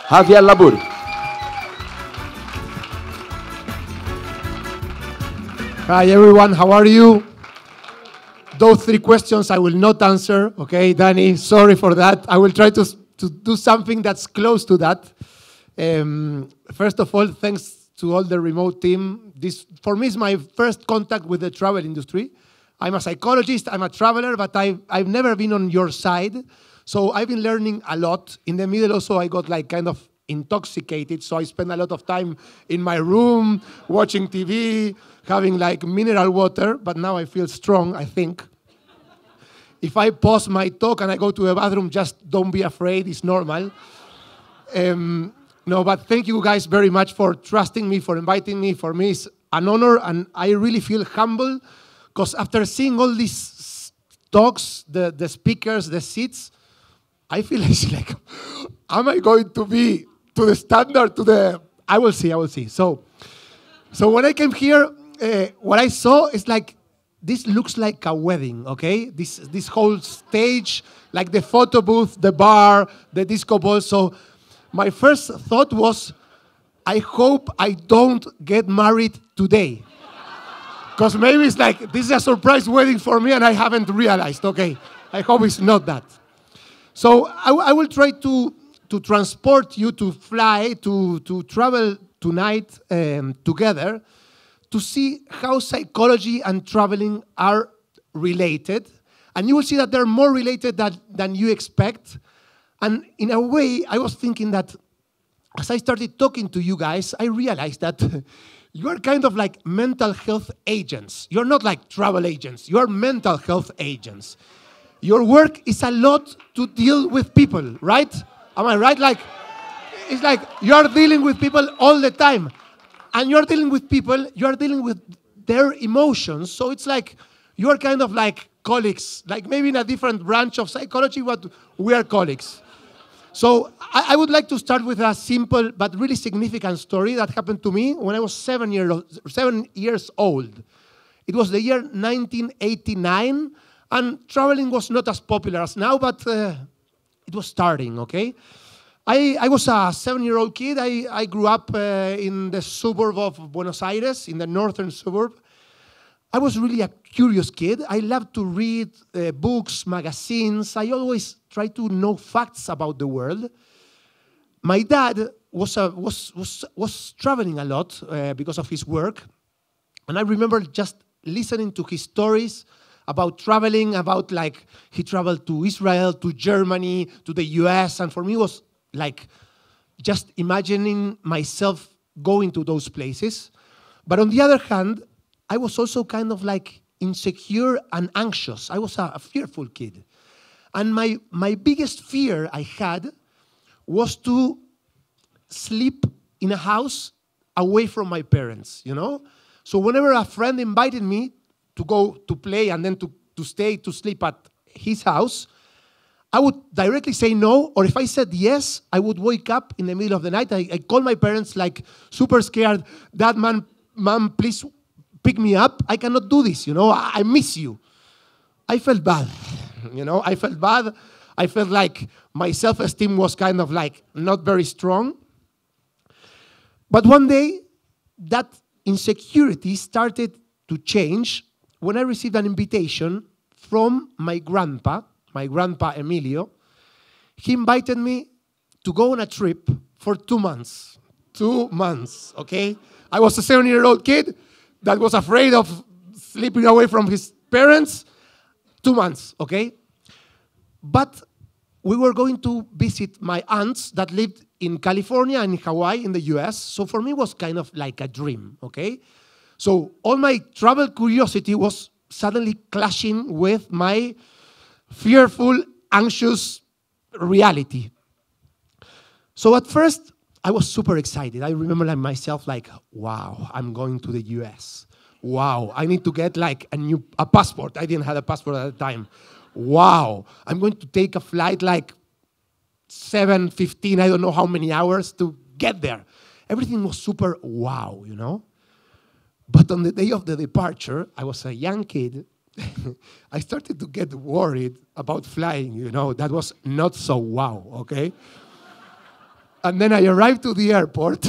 Javier Labourt. Hi everyone, how are you? Those 3 questions I will not answer, okay, Danny, sorry for that. I will try to do something that's close to that. First of all, thanks to all the remote team. This, for me, is my first contact with the travel industry. I'm a psychologist, I'm a traveler, but I've never been on your side. So I've been learning a lot. In the middle also, I got like kind of intoxicated. So I spent a lot of time in my room, watching TV, having like mineral water, but now I feel strong, I think. If I pause my talk and I go to the bathroom, just don't be afraid, it's normal. No, but thank you guys very much for trusting me, for inviting me. For me, it's an honor, and I really feel humble, because after seeing all these talks, the speakers, the seats, I feel it's like, am I going to be to the standard, to the, I will see. So when I came here, what I saw is like, this looks like a wedding, okay? This whole stage, like the photo booth, the bar, the disco ball. So my first thought was, I hope I don't get married today. Because maybe it's like, this is a surprise wedding for me and I haven't realized, okay? I hope it's not that. So I will try to transport you, to fly, to travel tonight together, to see how psychology and traveling are related. And you will see that they're more related than you expect. And in a way, I was thinking that as I started talking to you guys, I realized that you are kind of like mental health agents. You're not like travel agents. You are mental health agents. Your work is a lot to deal with people, right? Am I right? Like, it's like you're dealing with people all the time. And you're dealing with people, you're dealing with their emotions. So it's like you're kind of like colleagues, like maybe in a different branch of psychology, but we are colleagues. So I would like to start with a simple but really significant story that happened to me when I was 7 years old. It was the year 1989, and traveling was not as popular as now, but it was starting, okay? I was a 7-year-old kid. I grew up in the suburb of Buenos Aires, in the northern suburb. I was really a curious kid. I loved to read books, magazines. I always tried to know facts about the world. My dad was traveling a lot because of his work. And I remember just listening to his stories about traveling, about like he traveled to Israel, to Germany, to the US. And for me, it was like just imagining myself going to those places. But on the other hand, I was also kind of like insecure and anxious. I was a fearful kid. And my biggest fear I had was to sleep in a house away from my parents, you know? So whenever a friend invited me to go to play and then to stay to sleep at his house, I would directly say no, or if I said yes, I would wake up in the middle of the night. I call my parents like super scared. Dad, Mom, please pick me up. I cannot do this, you know, I miss you. I felt bad, you know, I felt bad. I felt like my self-esteem was kind of like not very strong. But one day, that insecurity started to change when I received an invitation from my grandpa Emilio. He invited me to go on a trip for 2 months. 2 months, okay? I was a 7-year-old kid that was afraid of sleeping away from his parents. 2 months, okay? But we were going to visit my aunts that lived in California and in Hawaii in the US. So for me, it was kind of like a dream, okay? So all my travel curiosity was suddenly clashing with my fearful, anxious reality. So at first, I was super excited. I remember like myself like, wow, I'm going to the US. Wow, I need to get like a passport. I didn't have a passport at the time. Wow, I'm going to take a flight like 7:15, I don't know how many hours to get there. Everything was super wow, you know? But on the day of the departure, I was a young kid. I started to get worried about flying, you know. That was not so wow, okay? And then I arrived to the airport.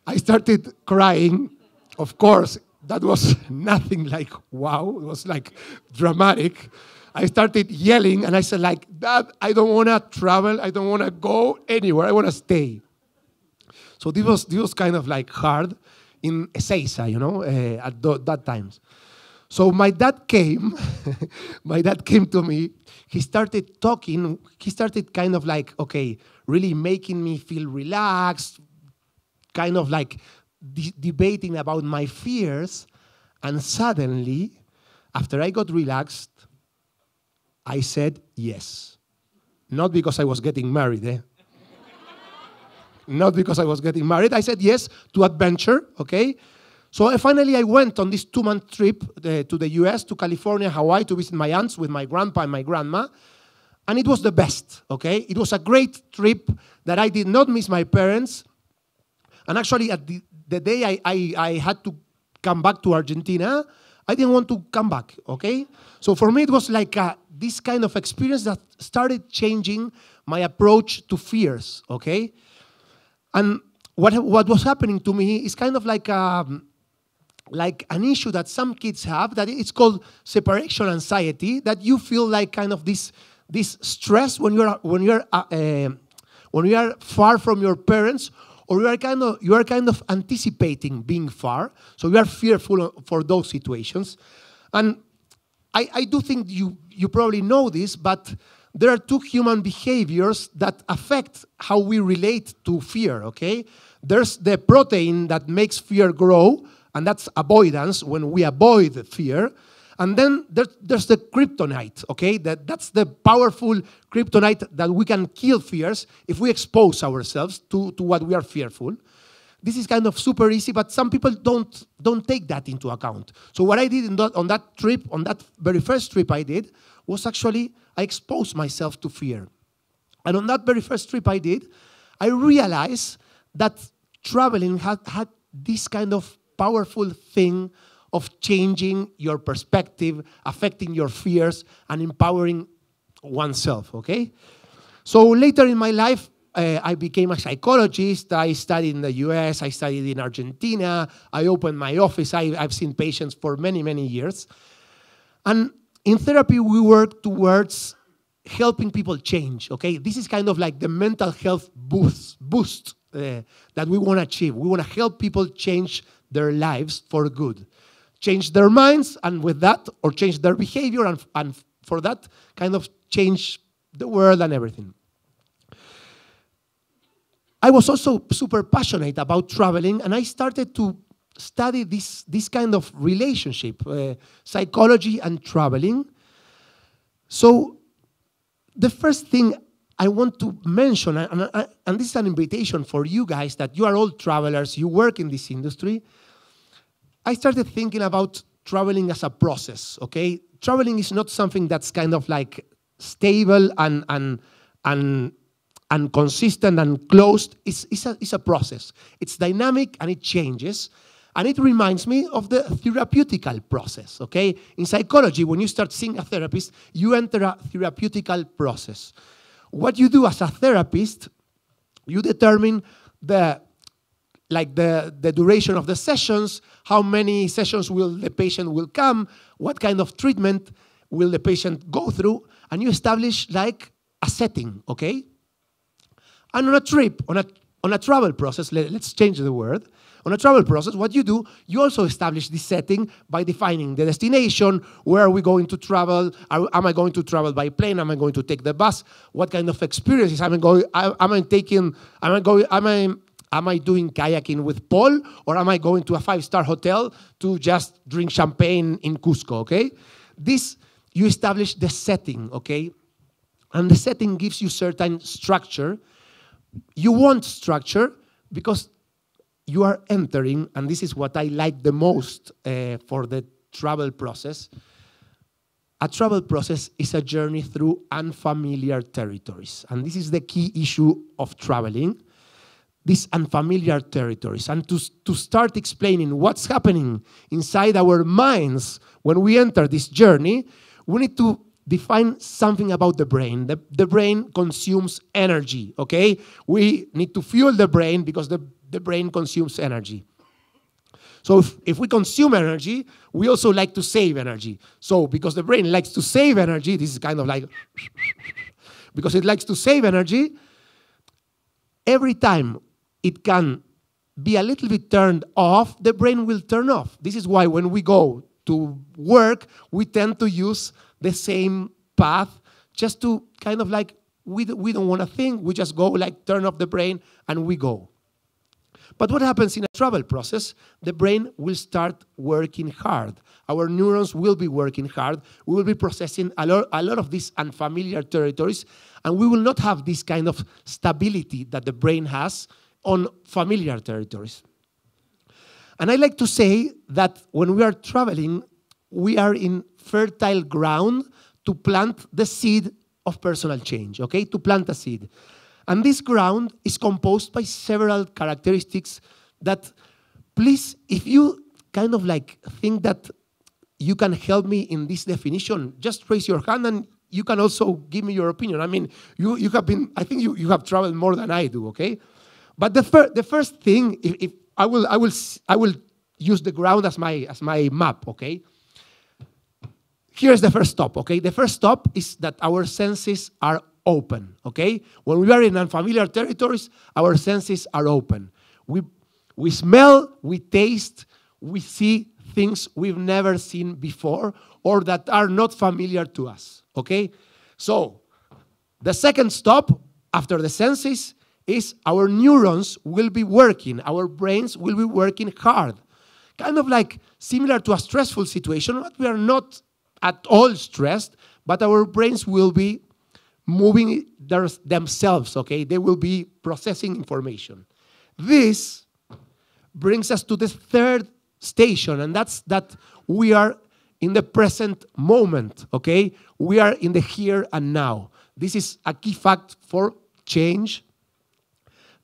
I started crying. Of course, that was nothing like wow. It was like dramatic. I started yelling, and I said, like, Dad, I don't want to travel. I don't want to go anywhere. I want to stay. So this was kind of like hard in Ezeiza, at that times. So my dad came. My dad came to me. He started talking. He started kind of like, okay, really making me feel relaxed, kind of like debating about my fears. And suddenly, after I got relaxed, I said yes. Not because I was getting married, Not because I was getting married. I said yes to adventure, okay? So finally I went on this 2-month trip to the US, to California, Hawaii, to visit my aunts with my grandpa and my grandma. And it was the best, okay? It was a great trip that I did not miss my parents. And actually, at the day I had to come back to Argentina, I didn't want to come back, okay? So for me, it was like this kind of experience that started changing my approach to fears, okay? And what was happening to me is kind of like an issue that some kids have, that it's called separation anxiety, that you feel like kind of this stress when you are far from your parents, or you are kind of anticipating being far, so you are fearful for those situations. And I do think you probably know this, but there are two human behaviors that affect how we relate to fear, okay? There's the protein that makes fear grow, and that's avoidance, when we avoid fear. And then there's the kryptonite, okay? That's the powerful kryptonite that we can kill fears if we expose ourselves to what we are fearful. This is kind of super easy, but some people don't take that into account. So what I did on that trip, on that very first trip I did, was actually I exposed myself to fear. And on that very first trip I did, I realized that traveling had this kind of powerful thing of changing your perspective, affecting your fears, and empowering oneself, okay? So later in my life, I became a psychologist. I studied in the US, I studied in Argentina, I opened my office, I've seen patients for many, many years. And in therapy, we work towards helping people change, okay? This is kind of like the mental health boost that we want to achieve. We want to help people change their lives for good. Change their minds, and with that, or change their behavior, and for that, kind of change the world and everything. I was also super passionate about traveling, and I started to study this kind of relationship, psychology and traveling. So the first thing I want to mention, and this is an invitation for you guys, that you are all travelers, you work in this industry. I started thinking about traveling as a process, okay? Traveling is not something that's kind of like stable and consistent and closed. It's a process. It's dynamic and it changes. And it reminds me of the therapeutical process, okay? In psychology, when you start seeing a therapist, you enter a therapeutical process. What you do as a therapist, you determine the duration of the sessions, how many sessions the patient will come, what kind of treatment will the patient go through, and you establish like a setting, okay? And on a trip, on a travel process, let's change the word. On a travel process, what you do, you also establish this setting by defining the destination, where are we going to travel, am I going to travel by plane, am I going to take the bus, what kind of experiences am I doing kayaking with Paul, or am I going to a 5-star hotel to just drink champagne in Cusco, okay? You establish the setting, okay? And the setting gives you certain structure. You want structure because you are entering, and this is what I like the most for the travel process. A travel process is a journey through unfamiliar territories. And this is the key issue of traveling, these unfamiliar territories. And to start explaining what's happening inside our minds when we enter this journey, we need to define something about the brain. The brain consumes energy, okay? We need to fuel the brain because the brain consumes energy. So if we consume energy, we also like to save energy. So because the brain likes to save energy, this is kind of like, because it likes to save energy, every time it can be a little bit turned off, the brain will turn off. This is why when we go to work, we tend to use the same path just to kind of like, we don't want to think, we just go like turn off the brain and we go. But what happens in a travel process? The brain will start working hard. Our neurons will be working hard. We will be processing a lot of these unfamiliar territories, and we will not have this kind of stability that the brain has on familiar territories. And I like to say that when we are traveling, we are in fertile ground to plant the seed of personal change, okay? To plant a seed. And this ground is composed by several characteristics that, please, if you kind of like think that you can help me in this definition, just raise your hand and you can also give me your opinion. I mean, you have been, I think you have traveled more than I do, okay? But the first thing, if I will use the ground as my map, okay? Here's the first stop, okay? The first stop is that our senses are open, okay? When we are in unfamiliar territories, our senses are open. We smell, we taste, we see things we've never seen before or that are not familiar to us, okay? So, the second stop after the senses is our neurons will be working, our brains will be working hard. Kind of like similar to a stressful situation, but we are not at all stressed, but our brains will be moving themselves, okay? They will be processing information. This brings us to the third station, and that's that we are in the present moment, okay? We are in the here and now. This is a key fact for change.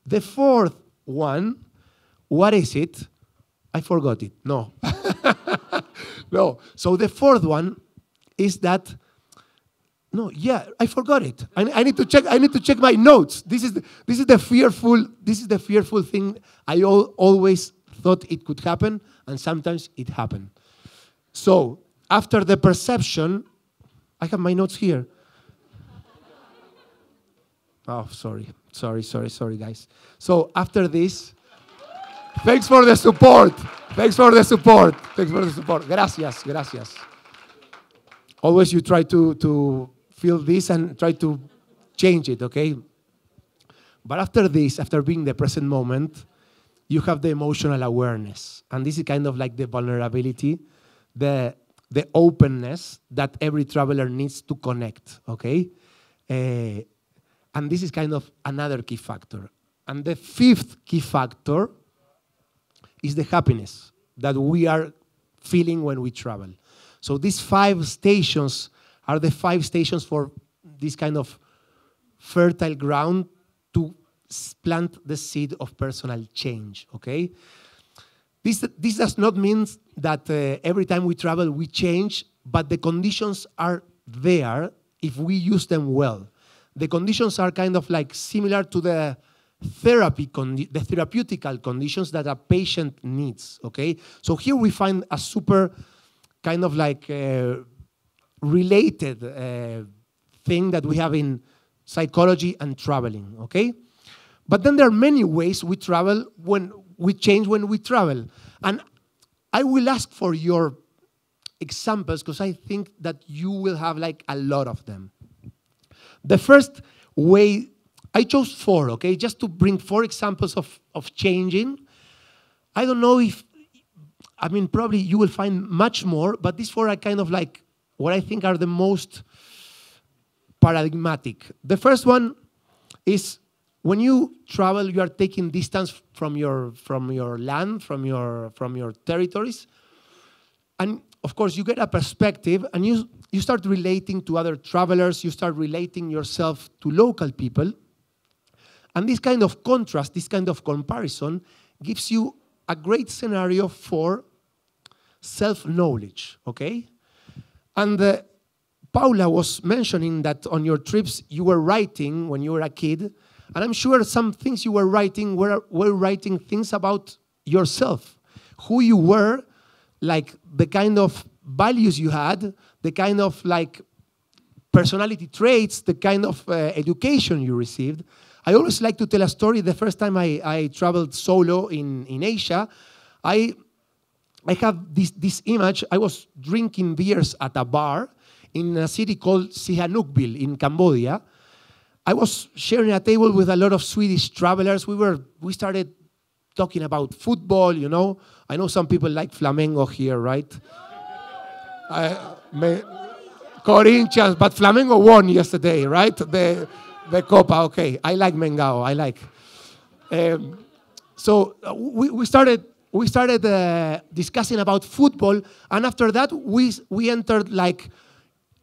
The fourth one, what is it? I forgot it. No. No. So the fourth one is that, no, yeah, I forgot it. I need to check. I need to check my notes. This is the fearful thing. I always thought it could happen, and sometimes it happened. So after the perception, I have my notes here. Oh, sorry, guys. So after this, thanks for the support. Thanks for the support. Gracias. Always you try to feel this and try to change it, okay? But after this, after being the present moment, you have the emotional awareness. And this is kind of like the vulnerability, the openness that every traveler needs to connect, okay? And this is kind of another key factor. And the fifth key factor is the happiness that we are feeling when we travel. So these 5 stations are the 5 stations for this kind of fertile ground to plant the seed of personal change, okay? This does not mean that every time we travel we change, but the conditions are there if we use them well. The conditions are kind of like similar to the therapeutical conditions that a patient needs, okay? So here we find a super kind of like related thing that we have in psychology and traveling, okay? But then there are many ways we travel when we change when we travel. And I will ask for your examples because I think that you will have like a lot of them. The first way, I chose 4, okay? Just to bring 4 examples of changing. I don't know if, I mean, probably you will find much more, but these 4 are kind of like what I think are the most paradigmatic. The first one is when you travel, you are taking distance from your land, from your territories. And of course, you get a perspective and you start relating to other travelers, you start relating yourself to local people. And this kind of contrast, this kind of comparison gives you a great scenario for self-knowledge, okay? And Paula was mentioning that on your trips you were writing when you were a kid, and I'm sure some things you were writing were writing things about yourself, who you were, like the kind of values you had, the kind of like personality traits, the kind of education you received. I always like to tell a story. The first time I traveled solo in Asia, I have this image. I was drinking beers at a bar in a city called Sihanoukville in Cambodia. I was sharing a table with a lot of Swedish travelers. We started talking about football, you know. I know some people like Flamengo here, right? Corinthians, but Flamengo won yesterday, right? The Copa, okay. I like Mengao, I like. So we started discussing about football, and after that we entered like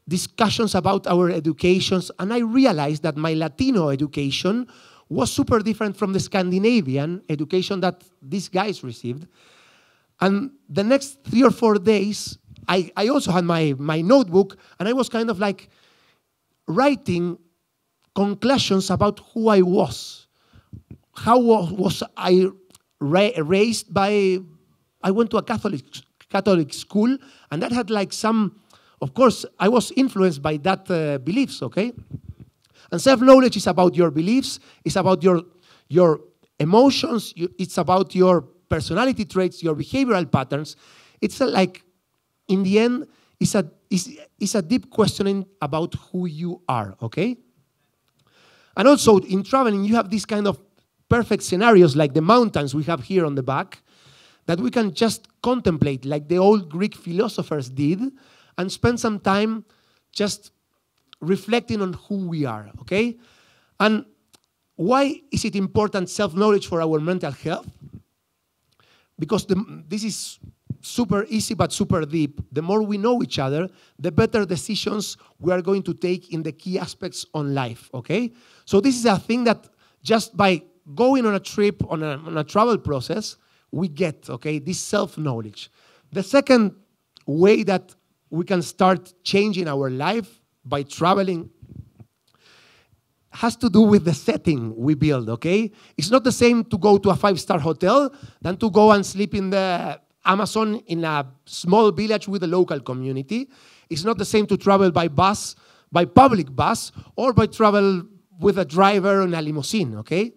discussions about our educations, and I realized that my Latino education was super different from the Scandinavian education that these guys received. And the next 3 or 4 days, I also had my notebook, and I was kind of like writing conclusions about who I was. How was I raised by, I went to a Catholic school, and that had like some, of course, I was influenced by that beliefs, okay? And self-knowledge is about your beliefs, it's about your emotions, it's about your personality traits, your behavioral patterns. It's like, in the end, it's a deep questioning about who you are, okay? And also, in traveling, you have these kind of perfect scenarios like the mountains we have here on the back that we can just contemplate like the old Greek philosophers did and spend some time just reflecting on who we are, okay? And why is it important self-knowledge for our mental health? Because this is super easy but super deep. The more we know each other, the better decisions we are going to take in the key aspects on life, okay? So this is a thing that just by going on a trip, on a travel process, we get, okay, this self-knowledge. The second way that we can start changing our life by traveling has to do with the setting we build, okay? It's not the same to go to a 5-star hotel than to go and sleep in the Amazon in a small village with a local community. It's not the same to travel by bus, by public bus, or by travel with a driver in a limousine, okay?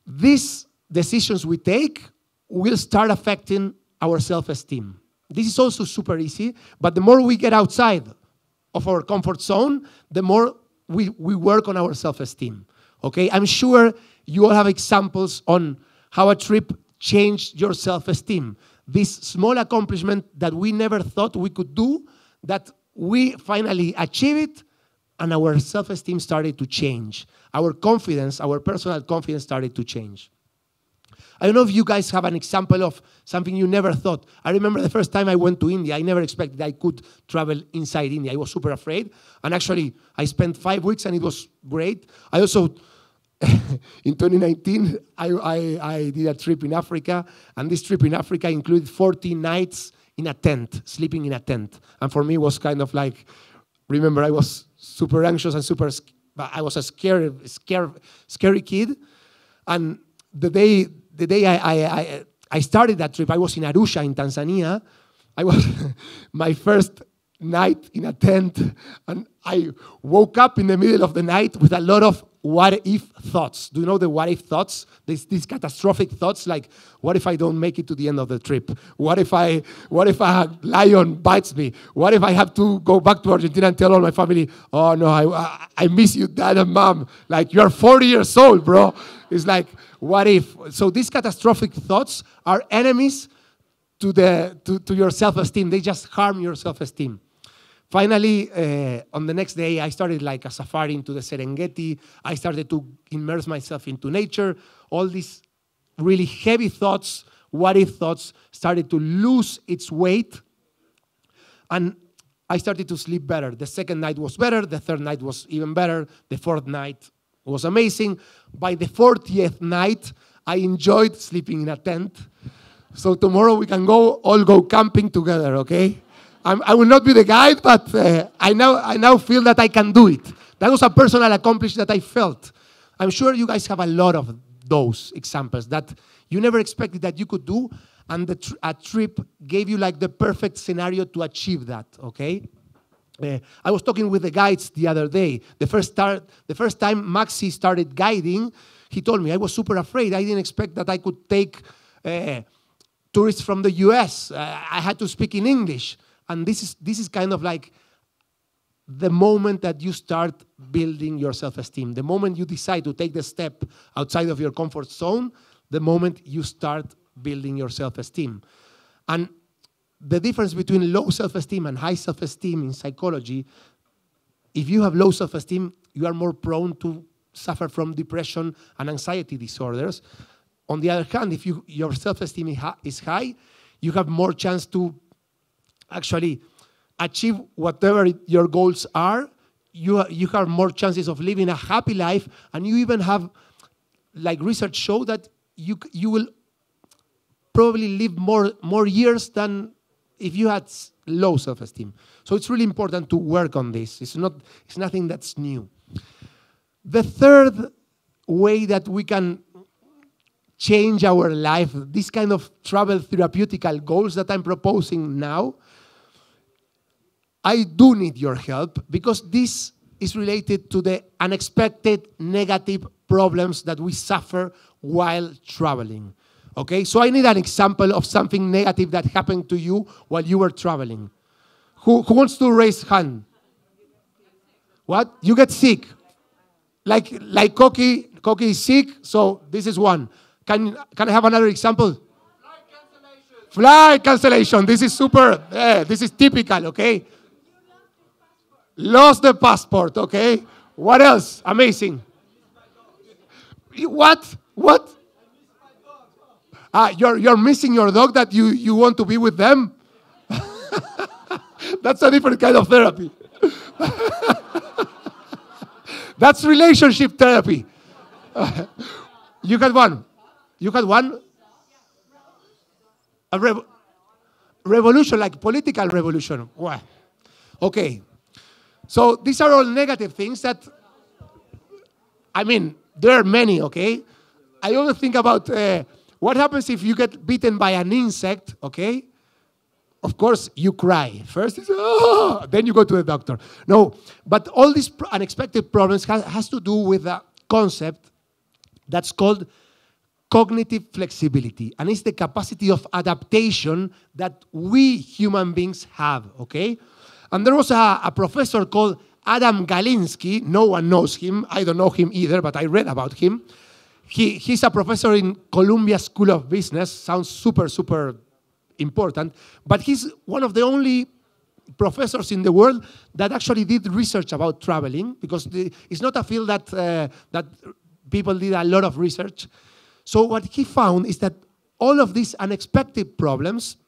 These decisions we take will start affecting our self-esteem. This is also super easy, but the more we get outside of our comfort zone, the more we work on our self-esteem, okay? I'm sure you all have examples on how a trip changed your self-esteem. This small accomplishment that we never thought we could do, that we finally achieve it, and our self-esteem started to change. Our confidence, our personal confidence started to change. I don't know if you guys have an example of something you never thought. I remember the first time I went to India, I never expected I could travel inside India. I was super afraid. And actually, I spent 5 weeks and it was great. I also, in 2019, I did a trip in Africa. And this trip in Africa included 40 nights in a tent, sleeping in a tent. And for me, it was kind of like, remember, I was super anxious and I was a scary kid. And the day I started that trip, I was in Arusha in Tanzania. I was my first night in a tent, and I woke up in the middle of the night with a lot of what-if thoughts. Do you know the what-if thoughts? These catastrophic thoughts, like, what if I don't make it to the end of the trip? What if a lion bites me? What if I have to go back to Argentina and tell all my family, oh, no, I miss you, Dad and Mom. Like, you're 40 years old, bro. It's like, what if? So these catastrophic thoughts are enemies to your self-esteem. They just harm your self-esteem. Finally, on the next day, I started like a safari into the Serengeti. I started to immerse myself into nature. All these really heavy thoughts, what-if thoughts, started to lose its weight. And I started to sleep better. The second night was better. The third night was even better. The fourth night was amazing. By the 40th night, I enjoyed sleeping in a tent. So tomorrow we can all go camping together, okay? I will not be the guide, but I now feel that I can do it. That was a personal accomplishment that I felt. I'm sure you guys have a lot of those examples that you never expected that you could do, and a trip gave you like the perfect scenario to achieve that, okay? I was talking with the guides the other day. The first time Maxi started guiding, he told me, I was super afraid. I didn't expect that I could take tourists from the US. I had to speak in English. And this is kind of like the moment that you start building your self-esteem. The moment you decide to take the step outside of your comfort zone, the moment you start building your self-esteem. And the difference between low self-esteem and high self-esteem in psychology, if you have low self-esteem, you are more prone to suffer from depression and anxiety disorders. On the other hand, if your self-esteem is high, you have more chance to actually achieve whatever your goals are. You have more chances of living a happy life, and you even have, like research show that you will probably live more years than if you had low self-esteem. So it's really important to work on this. It's nothing that's new. The third way that we can change our life, this kind of travel therapeutical goals that I'm proposing now, I do need your help because this is related to the unexpected negative problems that we suffer while traveling. Okay, so I need an example of something negative that happened to you while you were traveling. Who wants to raise hand? What? You get sick. Like Koki is sick, so this is one. Can I have another example? Flight cancellation. Flight cancellation. This is super. This is typical, okay? Lost the passport, okay? What else? Amazing. What? You're missing your dog that you want to be with them? That's a different kind of therapy. That's relationship therapy. You had one. A revolution, like political revolution. Wow. Okay. So these are all negative things that, I mean, there are many, okay? I always think about what happens if you get bitten by an insect, okay? Of course, you cry. First, it's, oh, then you go to the doctor. No, but all these unexpected problems has to do with a concept that's called cognitive flexibility. And it's the capacity of adaptation that we human beings have, okay? And there was a professor called Adam Galinsky. No one knows him. I don't know him either, but I read about him. He's a professor in Columbia School of Business. Sounds super, super important. But he's one of the only professors in the world that actually did research about traveling, because it's not a field that people did a lot of research. So what he found is that all of these unexpected problems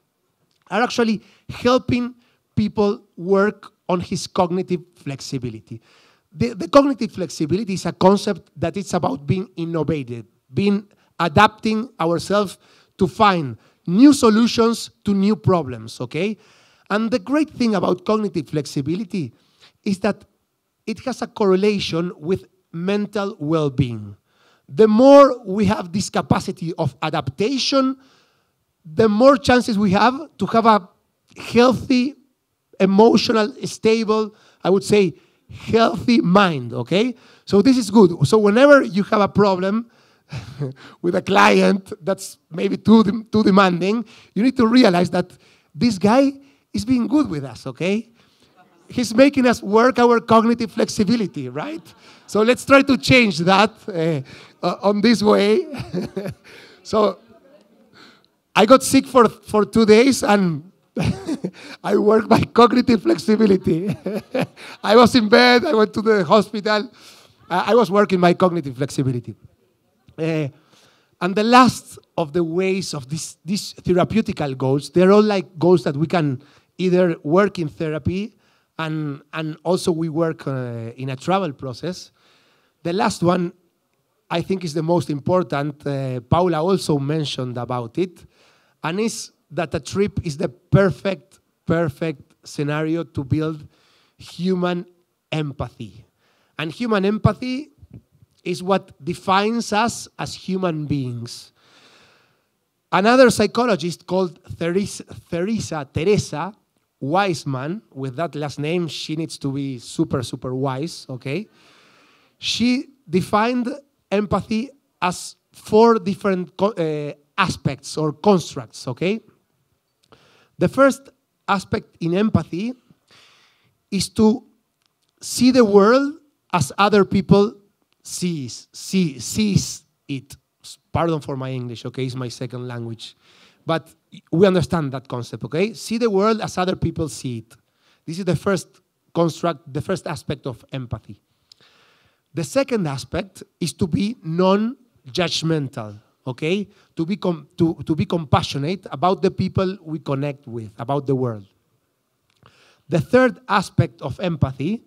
are actually helping people work on his cognitive flexibility. The cognitive flexibility is a concept that it's about being innovative, adapting ourselves to find new solutions to new problems, okay? And the great thing about cognitive flexibility is that it has a correlation with mental well-being. The more we have this capacity of adaptation, the more chances we have to have a healthy, emotional, stable, I would say, healthy mind, okay? So this is good. So whenever you have a problem with a client that's maybe too demanding, you need to realize that this guy is being good with us, okay? He's making us work our cognitive flexibility, right? So let's try to change that on this way. So I got sick for 2 days and I worked my cognitive flexibility. I was in bed, I went to the hospital. I was working my cognitive flexibility. And the last of the ways of these therapeutical goals, they're all like goals that we can either work in therapy and also we work in a travel process. The last one, I think, is the most important. Paula also mentioned about it, and is that a trip is the perfect scenario to build human empathy. And human empathy is what defines us as human beings. Another psychologist called Teresa Wiseman, with that last name, she needs to be super, super wise, okay? She defined empathy as 4 different aspects or constructs, okay? The first aspect in empathy is to see the world as other people sees it. Pardon for my English, okay? It's my second language. But we understand that concept, okay? See the world as other people see it. This is the first construct, the first aspect of empathy. The second aspect is to be non-judgmental, okay? To be compassionate about the people we connect with, about the world. The third aspect of empathy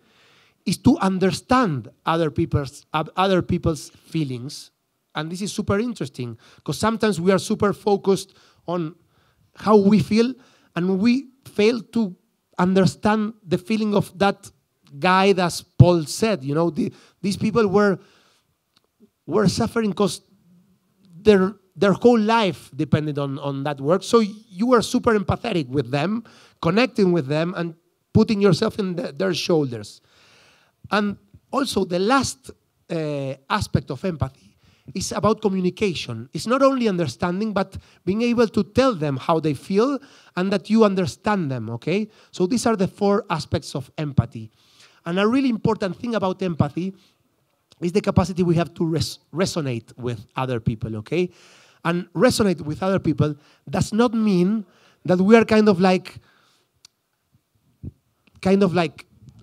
is to understand other people's feelings. And this is super interesting, because sometimes we are super focused on how we feel, and we fail to understand the feeling of that guy, as Paul said. You know, these people were suffering because their whole life depended on that work. So you were super empathetic with them, connecting with them, and putting yourself in their shoulders. And also the last aspect of empathy is about communication. It's not only understanding, but being able to tell them how they feel and that you understand them, okay? So these are the 4 aspects of empathy. And a really important thing about empathy is the capacity we have to resonate with other people, okay? And resonate with other people does not mean that we are kind of like,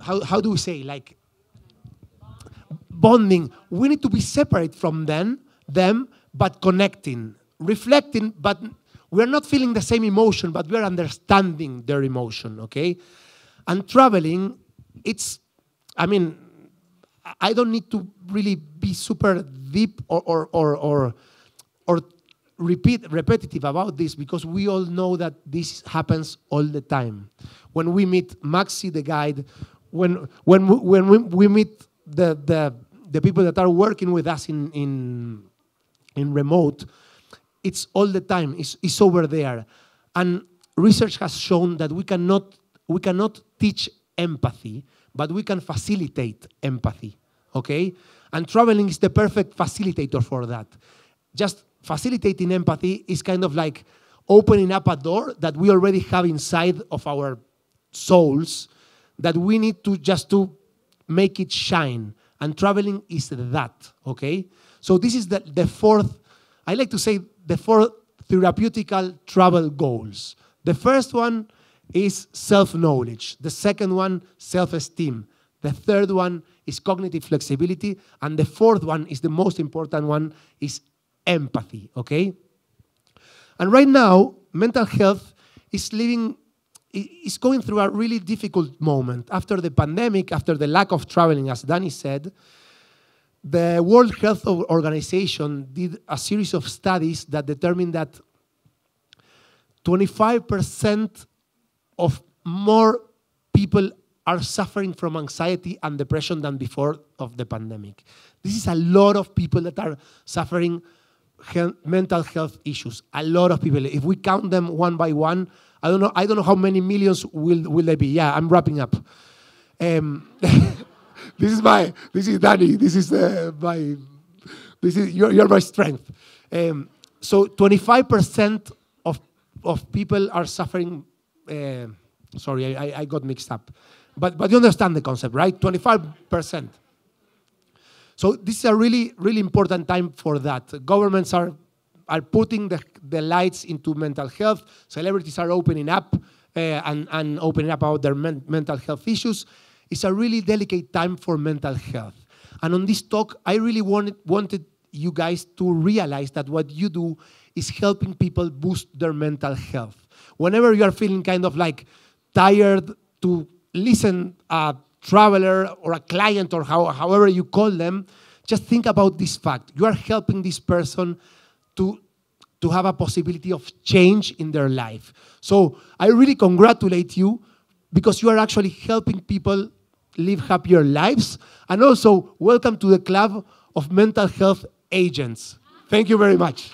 how do we say, like, bonding. We need to be separate from them, but connecting, reflecting, but we're not feeling the same emotion, but we're understanding their emotion, okay? And traveling, I don't need to really be super deep or repetitive about this, because we all know that this happens all the time. When we meet Maxi, the guide, when we meet the people that are working with us in remote, it's all the time. It's over there, and research has shown that we cannot teach empathy, but we can facilitate empathy. Okay, and traveling is the perfect facilitator for that. Just facilitating empathy is kind of like opening up a door that we already have inside of our souls that we need to just to make it shine. And traveling is that, okay? So this is the 4th, I like to say the 4 therapeutical travel goals. The first one is self-knowledge. The second one, self-esteem. The third one is cognitive flexibility. And the 4th one is the most important one, is empathy, okay? And right now, mental health is going through a really difficult moment. After the pandemic, after the lack of traveling, as Danny said, the World Health Organization did a series of studies that determined that 25% of more people are suffering from anxiety and depression than before of the pandemic. This is a lot of people that are suffering mental health issues. A lot of people. If we count them one by one, I don't know how many millions will they be. Yeah, I'm wrapping up. This is Danny. You're my strength. So 25% of people are suffering. Sorry, I got mixed up. But you understand the concept, right? 25%. So this is a really, really important time for that. Governments are putting the lights into mental health. Celebrities are opening up and opening up about their mental health issues. It's a really delicate time for mental health. And on this talk, I really wanted you guys to realize that what you do is helping people boost their mental health. Whenever you are feeling kind of like tired, to listen a traveler or a client or however you call them, just think about this fact. You are helping this person to have a possibility of change in their life. So I really congratulate you because you are actually helping people live happier lives. And also, welcome to the club of mental health agents. Thank you very much.